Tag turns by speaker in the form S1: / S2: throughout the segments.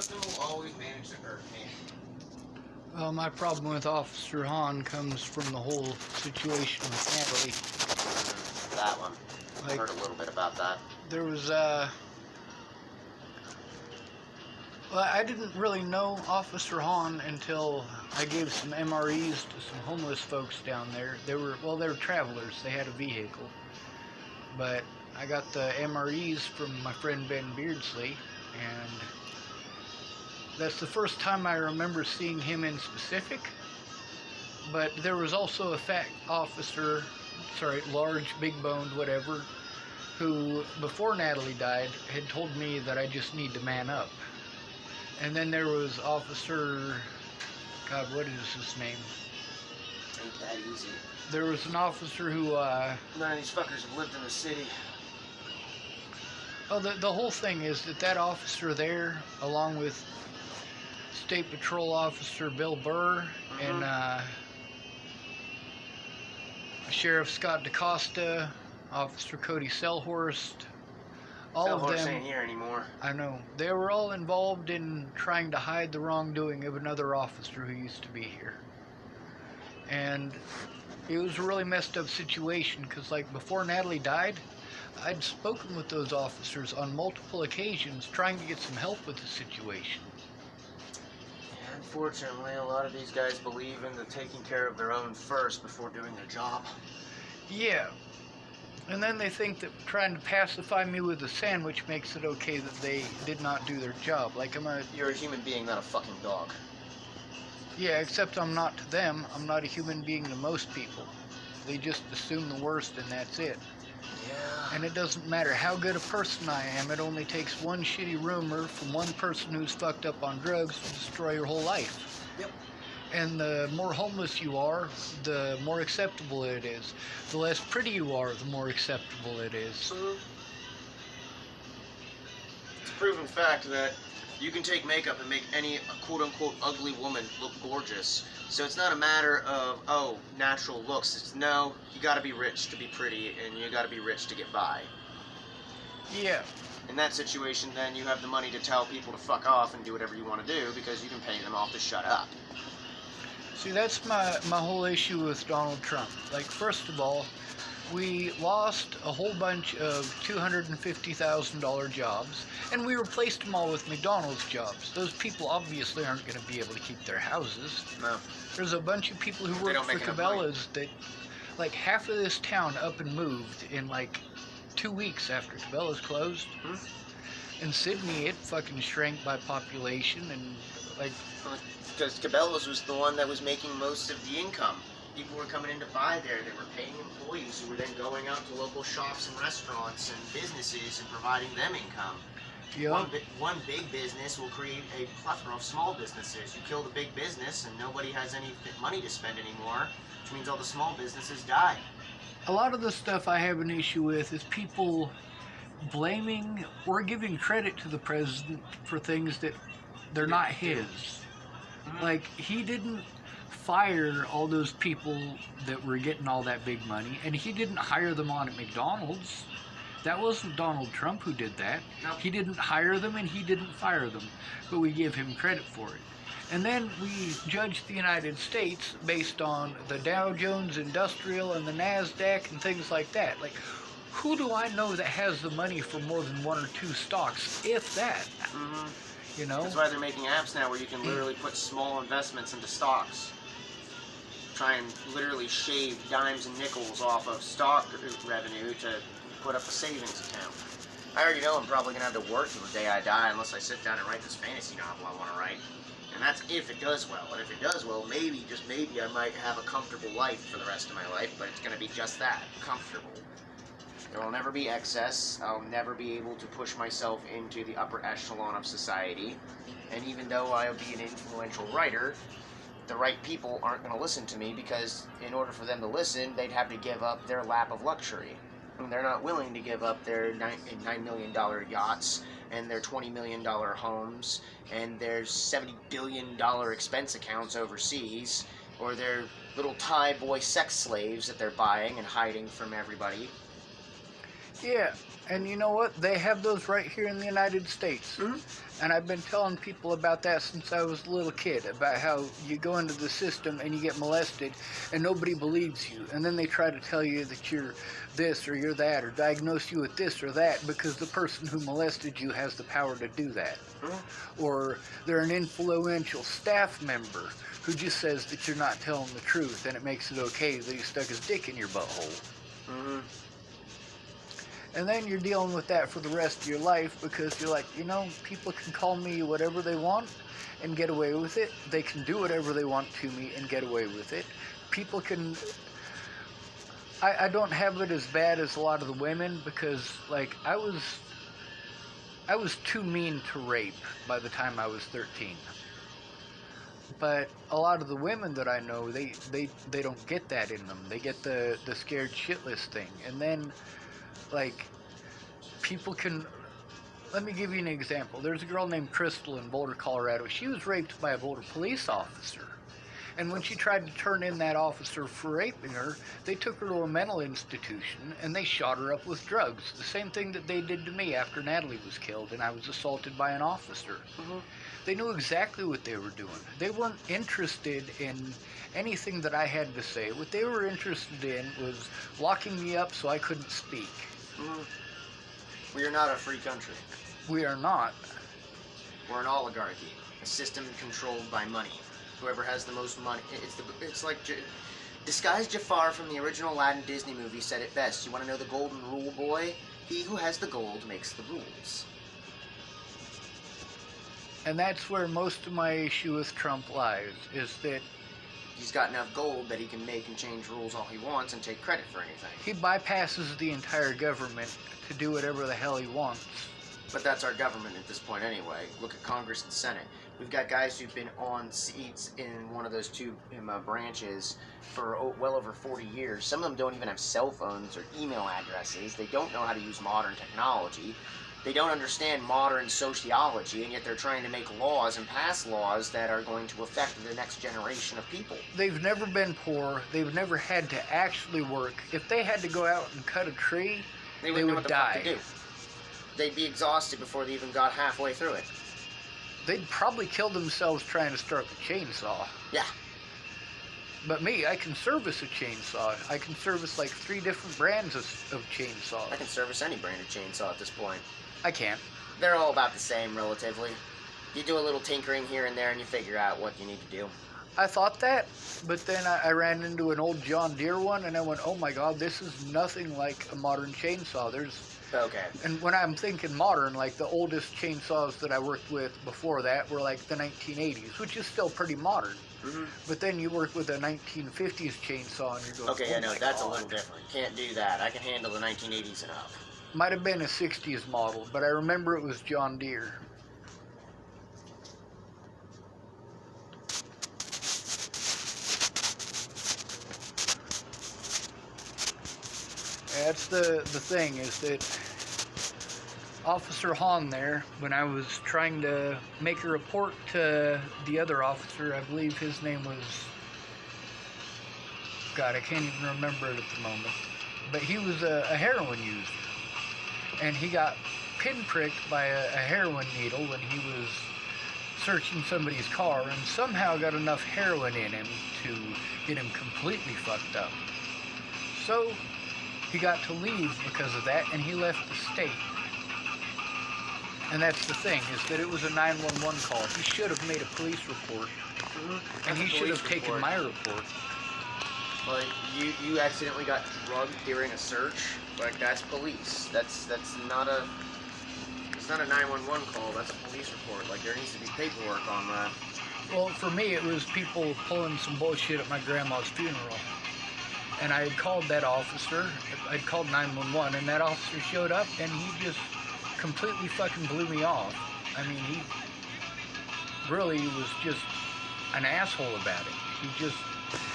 S1: Something will always manage to hurt me.
S2: Well, my problem with Officer Hahn comes from the whole situation with Natalie.
S1: That one. I
S2: Like,
S1: heard a little bit about that.
S2: there was, well, I didn't really know Officer Hahn until I gave some MREs to some homeless folks down there. They were travelers. They had a vehicle. But I got the MREs from my friend Ben Beardsley, and that's the first time I remember seeing him in specific. But there was also a fat officer, large, big-boned, whatever, who, before Natalie died, had told me that I just need to man up. And then there was Officer... God, what is his name?
S1: Ain't that easy.
S2: There was an officer who,
S1: None of these fuckers have lived in the city.
S2: Well, the whole thing is that officer there, along with State Patrol Officer Bill Burr and Sheriff Scott DaCosta, Officer Cody Selhorst, all of them
S1: ain't here anymore.
S2: I know. They were all involved in trying to hide the wrongdoing of another officer who used to be here. And it was a really messed up situation because, like, before Natalie died, I'd spoken with those officers on multiple occasions trying to get some help with the situation.
S1: Yeah, unfortunately, a lot of these guys believe in the taking care of their own first before doing their job.
S2: Yeah. And then they think that trying to pacify me with a sandwich makes it okay that they did not do their job. Like,
S1: You're a human being, not a fucking dog.
S2: Yeah, except I'm not to them. I'm not a human being to most people. They just assume the worst and that's it.
S1: Yeah.
S2: And it doesn't matter how good a person I am, it only takes one shitty rumor from one person who's fucked up on drugs to destroy your whole life.
S1: Yep.
S2: And the more homeless you are, the more acceptable it is. The less pretty you are, the more acceptable it is.
S1: It's a proven fact that you can take makeup and make any quote-unquote ugly woman look gorgeous. So it's not a matter of, oh, natural looks. It's no, you gotta be rich to be pretty, and you gotta be rich to get by.
S2: Yeah.
S1: In that situation, then, you have the money to tell people to fuck off and do whatever you want to do because you can pay them off to shut up.
S2: See, that's my whole issue with Donald Trump. Like, first of all, we lost a whole bunch of $250,000 jobs, and we replaced them all with McDonald's jobs. Those people obviously aren't going to be able to keep their houses.
S1: No.
S2: There's a bunch of people who work for Cabela's that, like, half of this town up and moved in, like, 2 weeks after Cabela's closed. In Sydney, it fucking shrank by population, and, like...
S1: Because Cabela's was the one that was making most of the income. People were coming in to buy there. They were paying employees who were then going out to local shops and restaurants and businesses and providing them income.
S2: Yep.
S1: One big business will create a plethora of small businesses. You kill the big business and nobody has any money to spend anymore, which means all the small businesses die.
S2: A lot of the stuff I have an issue with is people blaming or giving credit to the president for things that they're not his. Like, he didn't fire all those people that were getting all that big money, and he didn't hire them on at McDonald's. That wasn't Donald Trump who did that.
S1: Nope.
S2: He didn't hire them and he didn't fire them, but we give him credit for it. And then we judge the United States based on the Dow Jones Industrial and the NASDAQ and things like that. Like, who do I know that has the money for more than one or two stocks, if that? You know?
S1: That's why they're making apps now where you can literally put small investments into stocks. Try and literally shave dimes and nickels off of stock revenue to put up a savings account. I already know I'm probably going to have to work till the day I die unless I sit down and write this fantasy novel I want to write. And that's if it does well. And if it does well, maybe, just maybe, I might have a comfortable life for the rest of my life, but it's going to be just that, comfortable. There will never be excess. I'll never be able to push myself into the upper echelon of society. And even though I'll be an influential writer, the right people aren't going to listen to me because in order for them to listen, they'd have to give up their lap of luxury. And they're not willing to give up their $9 million yachts and their $20 million homes and their $70 billion expense accounts overseas or their little Thai boy sex slaves that they're buying and hiding from everybody.
S2: Yeah, and you know what? They have those right here in the United States. And I've been telling people about that since I was a little kid, about how you go into the system and you get molested and nobody believes you. And then they try to tell you that you're this or you're that, or diagnose you with this or that because the person who molested you has the power to do that.
S1: Mm-hmm.
S2: Or they're an influential staff member who just says that you're not telling the truth and it makes it okay that he stuck his dick in your butthole.
S1: Mm-hmm.
S2: And then you're dealing with that for the rest of your life because you're like, people can call me whatever they want and get away with it. They can do whatever they want to me and get away with it. People can... I don't have it as bad as a lot of the women because, like, I was too mean to rape by the time I was 13. But a lot of the women that I know, they don't get that in them. They get the scared shitless thing. And then... like, people can... Let me give you an example. There's a girl named Crystal in Boulder, Colorado. She was raped by a Boulder police officer. And when she tried to turn in that officer for raping her, they took her to a mental institution and they shot her up with drugs. The same thing that they did to me after Natalie was killed and I was assaulted by an officer.
S1: Mm-hmm.
S2: They knew exactly what they were doing. They weren't interested in anything that I had to say. What they were interested in was locking me up so I couldn't speak.
S1: Mm-hmm. We are not a free country.
S2: We are not.
S1: We're an oligarchy, a system controlled by money. Whoever has the most money. It's like disguised Jafar from the original Aladdin Disney movie said it best. You want to know the golden rule, boy? He who has the gold makes the rules.
S2: And that's where most of my issue with Trump lies, is that
S1: he's got enough gold that he can make and change rules all he wants and take credit for anything.
S2: He bypasses the entire government to do whatever the hell he wants.
S1: But that's our government at this point anyway. Look at Congress and Senate. We've got guys who've been on seats in one of those two branches for well over 40 years. Some of them don't even have cell phones or email addresses. They don't know how to use modern technology. They don't understand modern sociology, and yet they're trying to make laws and pass laws that are going to affect the next generation of people.
S2: They've never been poor. They've never had to actually work. If they had to go out and cut a tree,
S1: they
S2: would
S1: know what the
S2: die.
S1: fuck to do. They'd be exhausted before they even got halfway through it.
S2: They'd probably kill themselves trying to start the chainsaw.
S1: Yeah.
S2: But me, I can service a chainsaw. I can service like 3 different brands of chainsaws.
S1: I can service any brand of chainsaw at this point.
S2: I can't.
S1: They're all about the same, relatively. You do a little tinkering here and there and you figure out what you need to do.
S2: I thought that, but then I ran into an old John Deere one and I went, oh my god, this is nothing like a modern chainsaw.
S1: Okay.
S2: And when I'm thinking modern, like the oldest chainsaws that I worked with before that were like the 1980s, which is still pretty modern.
S1: Mm-hmm.
S2: But then you work with a 1950s chainsaw and you're going,
S1: okay,
S2: oh
S1: I know,
S2: my
S1: that's
S2: god.
S1: a little different. Can't do that. I can handle the 1980s and up.
S2: Might have been a 60s model, but I remember it was John Deere. That's the thing, is that Officer Hahn there, when I was trying to make a report to the other officer, I believe his name was... God, I can't even remember it at the moment. But he was a heroin user. And he got pinpricked by a heroin needle when he was searching somebody's car and somehow got enough heroin in him to get him completely fucked up. So he got to leave because of that and he left the state. And that's the thing, is that it was a 911 call. He should have made a police report.
S1: Mm-hmm.
S2: And he should have taken my report.
S1: Like, you accidentally got drugged during a search? Like, that's police. That's not a... It's not a 911 call, that's a police report. Like, there needs to be paperwork on that.
S2: Well, for me, it was people pulling some bullshit at my grandma's funeral. And I had called that officer, I'd called 911, and that officer showed up, and he just completely fucking blew me off. I mean, he really was just an asshole about it. He just...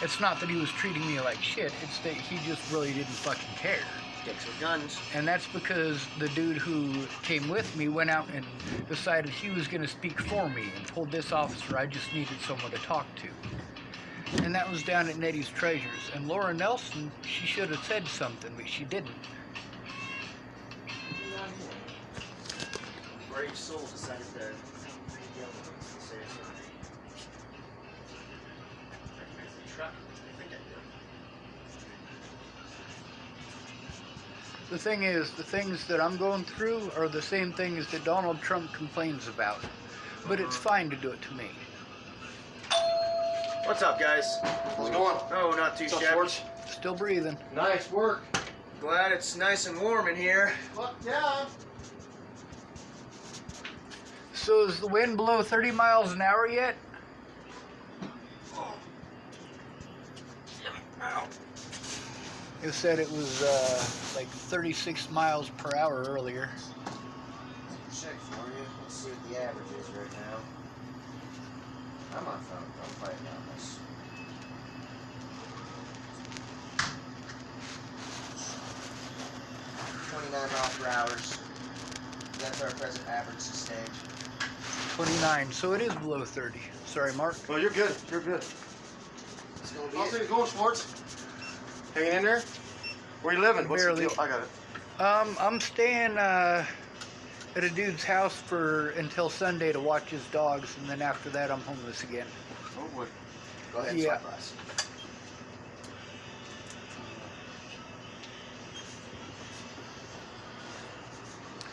S2: It's not that he was treating me like shit, it's that he just really didn't fucking care.
S1: Dicks with guns.
S2: And that's because the dude who came with me went out and decided he was going to speak for me and told this officer I just needed someone to talk to. And that was down at Nettie's Treasures. And Laura Nelson, she should have said something, but she didn't.
S1: Brave soul decided to truck? I think I do.
S2: The thing is, the things that I'm going through are the same things that Donald Trump complains about. But it's fine to do it to me.
S1: What's up, guys?
S3: How's it going?
S1: Oh, not too
S3: What's up,
S1: shabby.
S3: Schwartz?
S2: Still breathing.
S3: Nice work.
S1: Glad it's nice and warm in here.
S3: Well, yeah.
S2: So is the wind below 30 miles an hour yet? It said it was like 36 miles per hour earlier.
S1: Check for you. Let's see what the average is right now. I'm on phone. I'm fighting on this. $29 per hour. That's our present average sustained.
S2: 29, so it is below 30. Sorry, Mark.
S3: Well, you're good. You're good.
S1: It's gonna be
S3: How's
S1: it.
S3: things going, Schwartz? Hanging in there? Where you living? What's
S2: Barely.
S3: the deal? I got it.
S2: I'm staying at a dude's house until Sunday to watch his dogs, and then after that I'm homeless again.
S3: Oh, boy.
S1: Go ahead and
S2: Yeah.
S1: swipe us.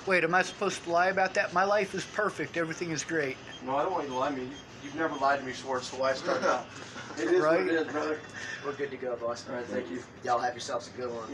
S2: Wait, am I supposed to lie about that? My life is perfect. Everything is great.
S3: No, I don't want you to lie to me. You've never lied to me, Schwartz, so why start out? It is
S2: Right?
S3: what it is, brother.
S1: We're good to go, boss.
S3: All right, thank you.
S1: Y'all have yourselves a good one.